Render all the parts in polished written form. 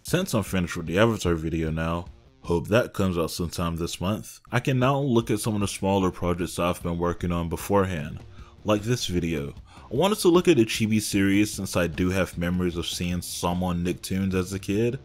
Since I'm finished with the Avatar video now, hope that comes out sometime this month, I can now look at some of the smaller projects I've been working on beforehand, like this video. I wanted to look at the chibi series since I do have memories of seeing some on Nicktoons as a kid,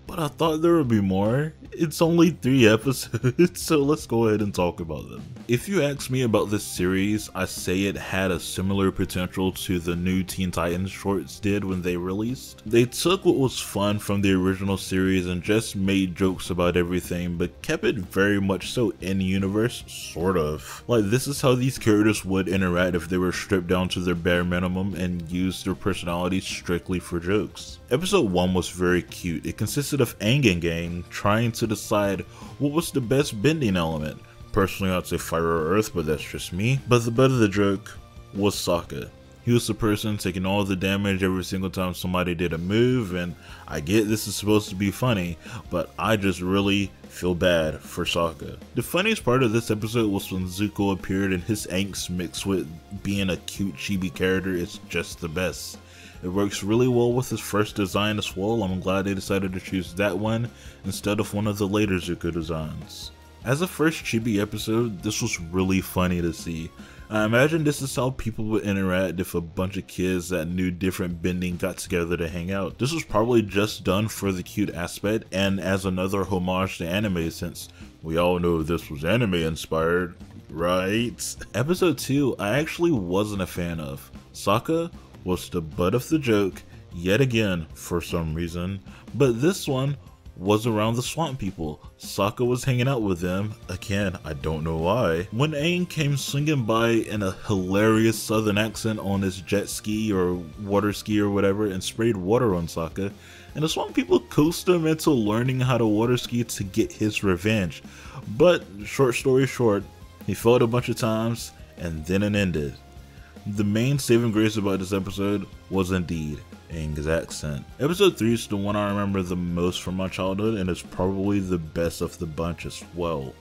but I thought there would be more. It's only 3 episodes, so let's go ahead and talk about them. If you ask me about this series, I say it had a similar potential to the new Teen Titans shorts did when they released. They took what was fun from the original series and just made jokes about everything, but kept it very much so in-universe, sort of. Like, this is how these characters would interact if they were stripped down to their bare minimum and used their personalities strictly for jokes. Episode 1 was very cute. It consisted of Aang and gang trying to decide what was the best bending element. Personally, I'd say fire or earth, but that's just me. But the butt of the joke was Sokka. He was the person taking all the damage every single time somebody did a move, and I get this is supposed to be funny, but I just really feel bad for Sokka. The funniest part of this episode was when Zuko appeared, and his angst mixed with being a cute chibi character is just the best. It works really well with his first design as well. I'm glad they decided to choose that one instead of one of the later Zuko designs. As a first chibi episode, this was really funny to see. I imagine this is how people would interact if a bunch of kids that knew different bending got together to hang out. This was probably just done for the cute aspect and as another homage to anime, since we all know this was anime inspired, right? Episode 2 I actually wasn't a fan of. Sokka was the butt of the joke yet again for some reason, but this one was around the swamp people. Sokka was hanging out with them, again, I don't know why. When Aang came swinging by in a hilarious southern accent on his jet ski or water ski or whatever and sprayed water on Sokka, and the swamp people coaxed him into learning how to water ski to get his revenge. But short story short, he failed a bunch of times and then it ended. The main saving grace about this episode was indeed Aang's accent. Episode 3 is the one I remember the most from my childhood, and it's probably the best of the bunch as well.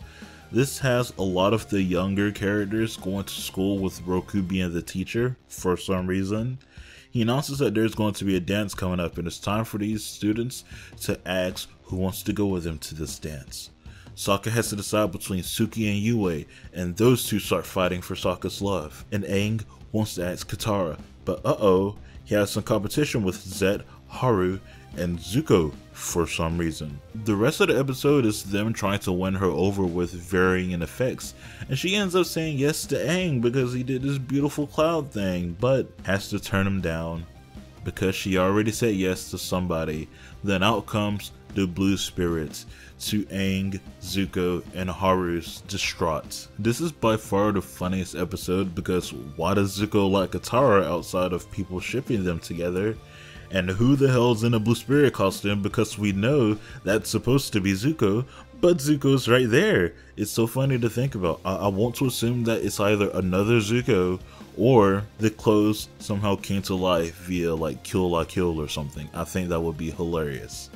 This has a lot of the younger characters going to school with Roku being the teacher for some reason. He announces that there's going to be a dance coming up and it's time for these students to ask who wants to go with them to this dance. Sokka has to decide between Suki and Yue, and those two start fighting for Sokka's love. And Aang wants to ask Katara, but he has some competition with Zet, Haru, and Zuko for some reason. The rest of the episode is them trying to win her over with varying effects, and she ends up saying yes to Aang because he did this beautiful cloud thing, but has to turn him down because she already said yes to somebody. Then out comes the blue spirits to Aang, Zuko, and Haru's distraught. This is by far the funniest episode because why does Zuko like Katara outside of people shipping them together? And who the hell's in a blue spirit costume, because we know that's supposed to be Zuko, but Zuko's right there. It's so funny to think about. I want to assume that it's either another Zuko or the clothes somehow came to life via like Kill La Kill or something. I think that would be hilarious.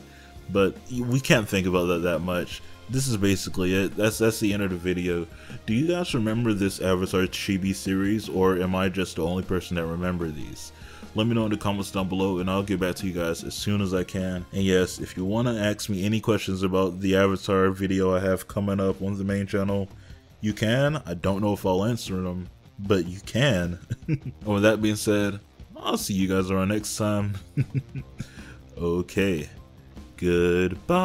But we can't think about that much. This is basically it. That's the end of the video. Do you guys remember this Avatar chibi series, or am I just the only person that remember these? Let me know in the comments down below and I'll get back to you guys as soon as I can. And yes, if you want to ask me any questions about the Avatar video I have coming up on the main channel, you can. I don't know if I'll answer them, but you can. And with that being said, I'll see you guys around next time. Okay. Goodbye.